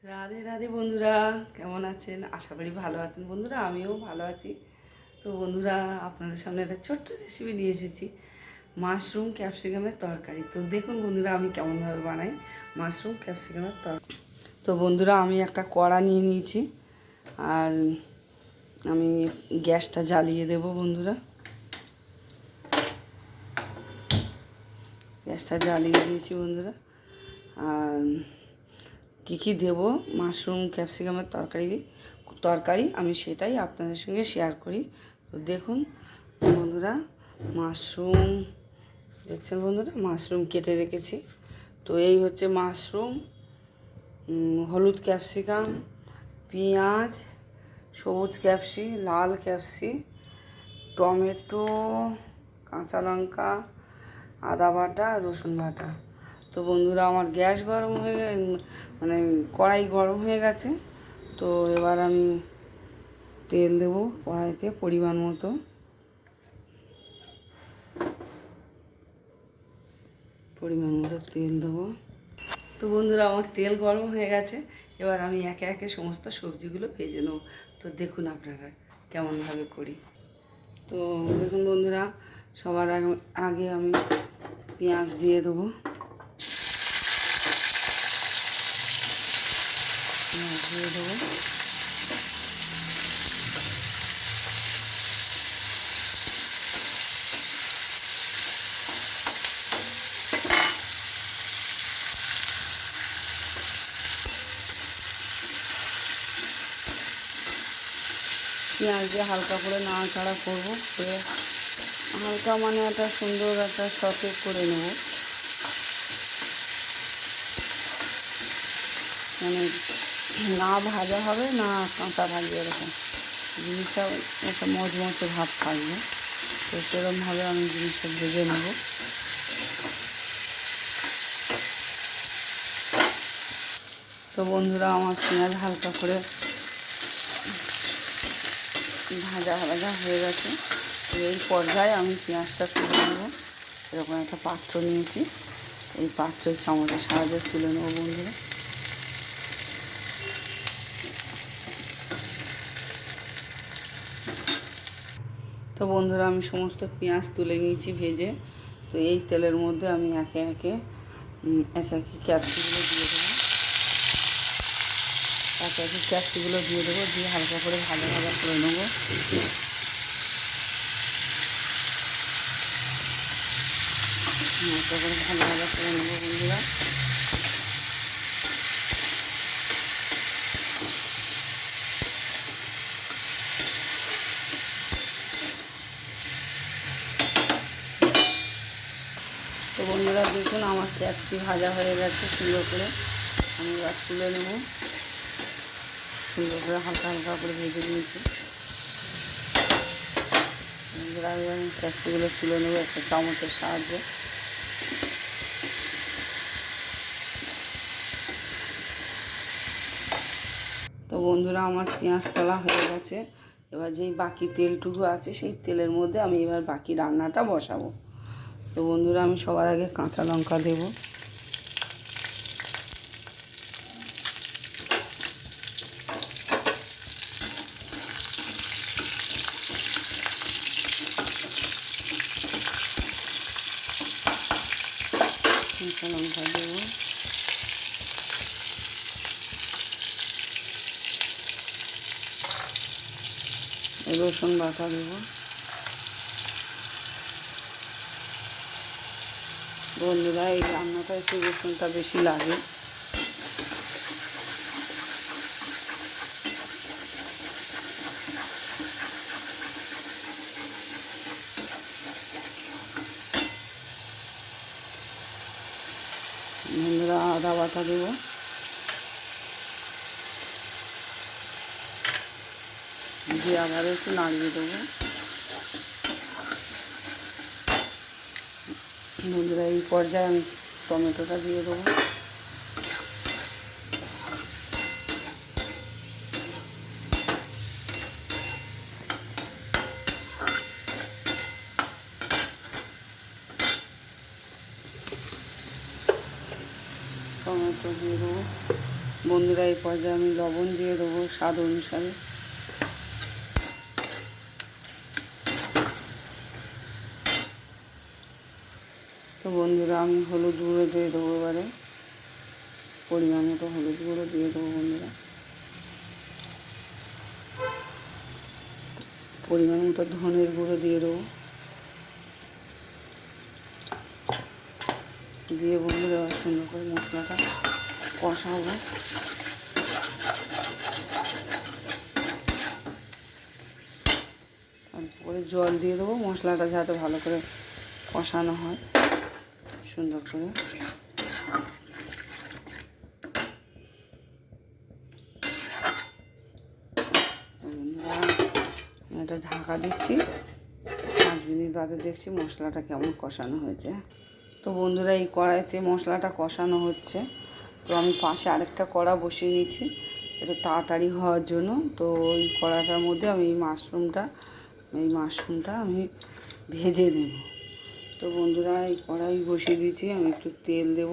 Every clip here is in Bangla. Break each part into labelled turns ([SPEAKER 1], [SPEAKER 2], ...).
[SPEAKER 1] রাধে রাধে বন্ধুরা, কেমন আছেন? আশা করি ভালো আছেন বন্ধুরা। আমিও ভালো আছি। তো বন্ধুরা, আপনাদের সামনে একটা ছোট্ট রেসিপি নিয়ে এসেছি, মাশরুম ক্যাপসিকামের তরকারি। তো দেখুন বন্ধুরা, আমি কেমনভাবে বানাই মাশরুম ক্যাপসিকামের তরকারি। তো বন্ধুরা, আমি একটা কড়া নিয়ে নিয়েছি, আর আমি গ্যাসটা জ্বালিয়ে দেব বন্ধুরা। গ্যাসটা জ্বালিয়ে দিয়েছি বন্ধুরা। আর কী কী দেবো মাশরুম ক্যাপসিকামের তরকারি আমি সেটাই আপনাদের সঙ্গে শেয়ার করি। তো দেখুন বন্ধুরা, মাশরুম দেখছেন বন্ধুরা, মাশরুম কেটে রেখেছি। তো এই হচ্ছে মাশরুম, হলুদ ক্যাপসিকাম, পেঁয়াজ, সবুজ ক্যাপসি, লাল ক্যাপসি, টমেটো, কাঁচা লঙ্কা, আদা বাটা, রসুন বাটা। তো বন্ধুরা, আমার গ্যাস গরম হয়ে মানে কড়াই গরম হয়ে গেছে। তো এবার আমি তেল দেবো কড়াইতে পরিমাণ মতো। তেল দেবো। তো বন্ধুরা, আমার তেল গরম হয়ে গেছে। এবার আমি একে একে সমস্ত সবজিগুলো ভেজে নেব। তো দেখুন আপনারা কেমনভাবে করি। তো দেখুন বন্ধুরা, সবার আগে আমি পেঁয়াজ দিয়ে দেবো। পেঁয়াজ দিয়ে হালকা করে নাড়াচাড়া করবো, করে হালকা মানে একটা সুন্দর একটা সতে করে নেব। মানে না ভাজা হবে না কাঁচা ভাজবে, এরকম জিনিসটা একটা মচমচে ভাব থাকবে। তো সেরকমভাবে আমি জিনিসটা ভেজে নেব। তো বন্ধুরা, আমার পেঁয়াজ হালকা করে ভাজা ভাজা হয়ে গেছে। তো এই পর্যায়ে আমি পেঁয়াজটা তুলে নেব। এরকম একটা পাত্র নিয়েছি, এই পাত্রের চামচের সাহায্যে তুলে নেব বন্ধুরা। তো বন্ধুরা, আমি সমস্ত পেঁয়াজ তুলে নিয়েছি ভেজে। তো এই তেলের মধ্যে আমি একে একে ক্যাপসিগুলো দিয়ে দেবো। দিয়ে হালকা করে ভাজা ভাজা করে নেবো। হালকা করে ভাজা ভাজা করে নেবো বন্ধুরা। তো বন্ধুরা, দেখুন আমার ক্যাপসি ভাজা হয়ে গেছে সুন্দর করে। আমি এবার তুলে নেব। সুন্দর করে হালকা হালকা করে ভেজে নিয়েছি বন্ধুরা। এবার আমি ক্যাপসিগুলো তুলে নেবো একটা চামচের সাহায্যে। তো বন্ধুরা, আমার পেঁয়াজ তলা হয়ে গেছে। এবার যেই বাকি তেলটুকু আছে সেই তেলের মধ্যে আমি এবার বাকি রান্নাটা বসাবো। তো বন্ধুরা, আমি সবার আগে কাঁচা লঙ্কা দেবো। কাঁচা লঙ্কা দেবো। রসুন বাটা দেবো। বন্ধুরা, এই রান্নাটা একটু রসুনটা বেশি লাগে। বন্ধুরা, আদা বাটা দেবো। দিয়ে আবার একটু নাড়িয়ে দেবো। বন্ধুরা, এই পর্যায়ে আমি টমেটোটা দিয়ে দেবো। টমেটো দিয়ে দেবো। বন্ধুরা এই পর্যায়ে আমি লবণ দিয়ে দেবো স্বাদ অনুসারে। তো বন্ধুরা আমি হলুদ গুঁড়ো দিয়ে দেবো, এবারে পরিমাণ মতো হলুদ গুঁড়ো দিয়ে দেবো বন্ধুরা। পরিমাণ মতো ধনের গুঁড়ো দিয়ে দেবো, দিয়ে বন্ধুরা সুন্দর করে মশলাটা কষাবো। তারপরে জল দিয়ে দেবো, মশলাটা যাতে ভালো করে কষানো হয় সুন্দর করে। এটা ঢাকা দিচ্ছি, 5 মিনিট বাদে দেখছি মশলাটা কেমন কষানো হয়েছে। তো বন্ধুরা এই কড়াইতে মশলাটা কষানো হচ্ছে, তো আমি পাশে আরেকটা কড়া বসিয়ে নিচ্ছি একটু তাড়াতাড়ি হওয়ার জন্য। তো ওই কড়াটার মধ্যে আমি এই মাশরুমটা আমি ভেজে নেব। তো বন্ধুরা এই কড়াই বসিয়ে দিয়েছি, আমি একটু তেল দেব।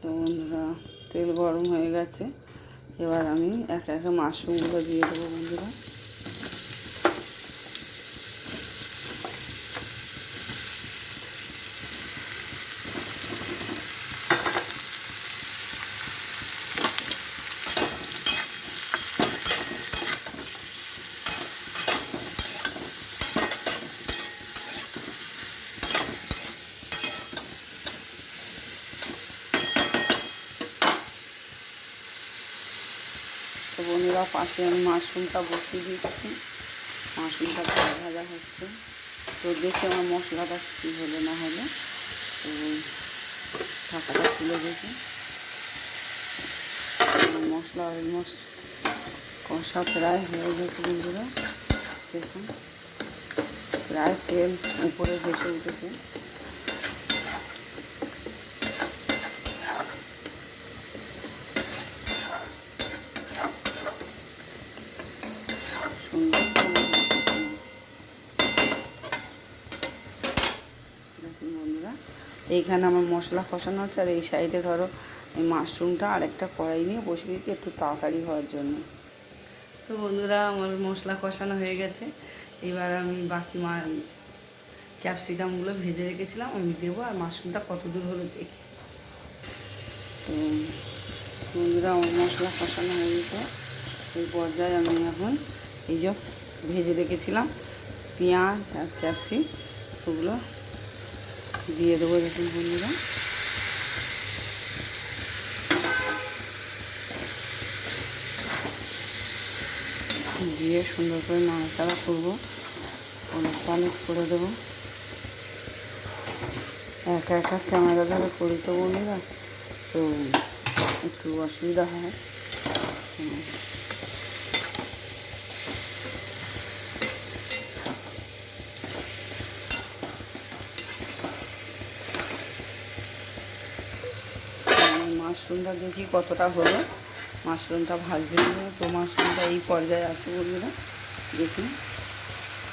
[SPEAKER 1] তো বন্ধুরা তেল গরম হয়ে গেছে, এবার আমি একে একে মাশরুমগুলো দিয়ে দেবো বন্ধুরা। তো বন্ধুরা পাশে আমি মাশরুমটা বসিয়ে দিচ্ছি, মাশরুমটা ভাজা হচ্ছে। তো দেখে আমার মশলাটা কী হলো না হলো, তো ঢাকাটা খুলে দেখি। মশলা অলমোস্ট কষা প্রায় হয়ে গেছে বন্ধুরা, দেখুন প্রায় তেল উপরে ভেসে উঠেছে। দেখুন বন্ধুরা এইখানে আমার মশলা কষানো হচ্ছে, আর এই সাইডে ধরো এই মাশরুমটা আরেকটা কড়াই নিয়ে বসিয়ে দিচ্ছি একটু তাড়াতাড়ি হওয়ার জন্য। তো বন্ধুরা আমার মশলা কষানো হয়ে গেছে, এবার আমি বাকি ক্যাপসিকামগুলো ভেজে রেখেছিলাম আমি দেবো, আর মাশরুমটা কত দূর হলো দেখি। তো বন্ধুরা আমার মশলা কষানো হয়ে গেছে, এই পর্যায়ে আমি এখন এই যে ভেজে রেখেছিলাম পেঁয়াজ আর ক্যাপসি ওগুলো দিয়ে দেবো। দেখুন বন্ধুরা দিয়ে সুন্দর করে নাড়াচাড়া করবো, পালক করে দেবো। একা একা ক্যামেরা ধরে করি তো বন্ধুরা, তো একটু অসুবিধা হয়। মাশরুমটা দেখি কতটা হলো, মাশরুমটা ভাজতে দিলে। তো মাশরুমটা এই পর্যায়ে আছে বন্ধুরা, দেখুন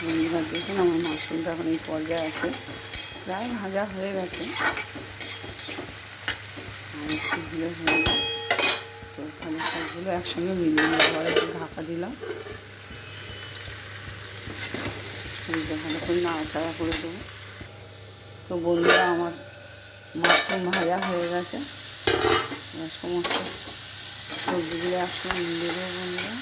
[SPEAKER 1] বন্ধুরা দেখুন আমার মাশরুমটা এখন এই পর্যায়ে আছে, প্রায় ভাজা হয়ে গেছে। আর একটু দিলে হয়ে যায়। তো তাহলে সবগুলো একসঙ্গে মিলিয়ে আবার একটু ঢাকা দিলাম, ভালো করে নাড়াচাড়া করে দেবো। তো বন্ধুরা আমার মাশরুম ভাজা হয়ে গেছে, এবার সমস্ত সবজিগুলো একসঙ্গে মিলিয়ে দেবো বন্ধুরা।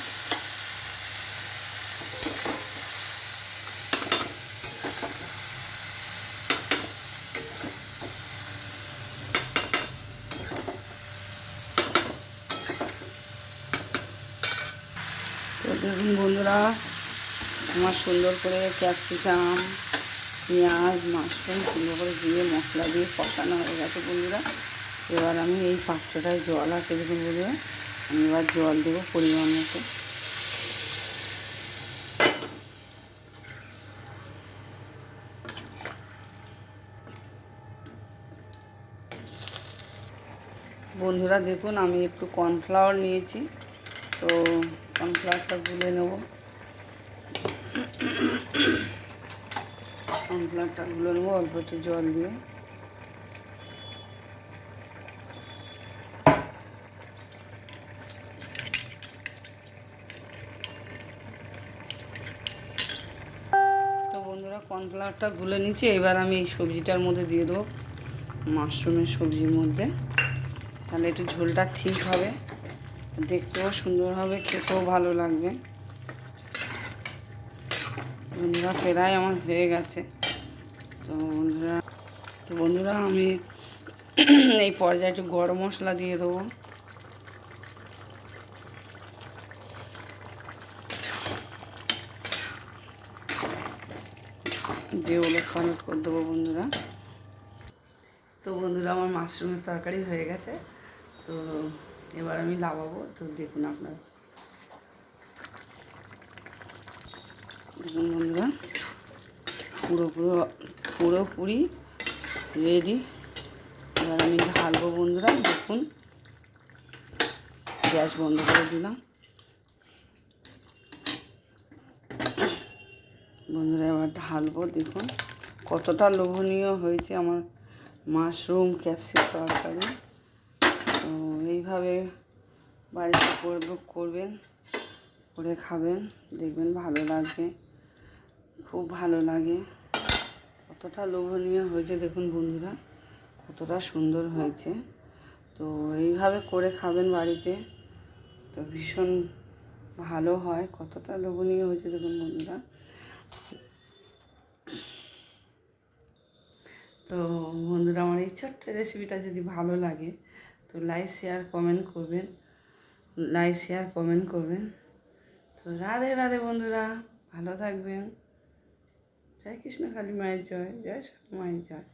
[SPEAKER 1] তো দেখুন বন্ধুরা আমার সুন্দর করে ক্যাপসিকাম পেঁয়াজ মাশরুম সুন্দর করে দিয়ে মশলা দিয়ে কষানো হয়ে গেছে বন্ধুরা। এবার আমি এই পাত্রটায় জল আছে দেখুন বন্ধুরা, আমি এবার জল দেবো পরিমাণ মতো। বন্ধুরা দেখুন আমি একটু কর্নফ্লাওয়ার নিয়েছি, তো কর্নফ্লাওয়ারটা গুলে নেব। কর্নফ্লাওয়ারটা গুলো নেবো অল্প একটু জল দিয়ে। তো বন্ধুরা কর্নফ্লাওয়ারটা গুলে নিচ্ছি, এবার আমি এই সবজিটার মধ্যে দিয়ে দেবো, মাশরুমের সবজির মধ্যে। তাহলে একটু ঝোলটা ঠিক হবে, দেখতেও সুন্দর হবে, খেতেও ভালো লাগবে। বন্ধুরা প্রায় আমার হয়ে গেছে। তো বন্ধুরা আমি এই পর্যায়ে একটু গরম মশলা দিয়ে দেবো। দিয়ে ওলট পালট করে দেবো বন্ধুরা। তো বন্ধুরা আমার মাশরুমের তরকারি হয়ে গেছে। তো এবার আমি লাগাবো। তো দেখুন আপনারা, দেখুন বন্ধুরা পুরোপুরি রেডি। এবার আমি ঢালবো বন্ধুরা। দেখুন গ্যাস বন্ধ করে দিলাম বন্ধুরা। এবার ঢালবো। দেখুন কতটা লোভনীয় হয়েছে আমার মাশরুম ক্যাপসিকাম তরকারি। তো এইভাবে বাড়িতে করবেন, করে খাবেন, দেখবেন ভালো লাগবে, খুব ভালো লাগে। কতটা লোভনীয় হয়েছে দেখুন বন্ধুরা, কতটা সুন্দর হয়েছে। তো এইভাবে করে খাবেন বাড়িতে, তো ভীষণ ভালো হয়। কতটা লোভনীয় হয়েছে দেখুন বন্ধুরা। তো বন্ধুরা আমার এই ছোট্ট রেসিপিটা যদি ভালো লাগে তো লাইক শেয়ার কমেন্ট করবেন। তো রাধে রাধে বন্ধুরা, ভালো থাকবেন। জয় কৃষ্ণ কালী মায়ের জয়, জয় সৎ মায়ের জয়।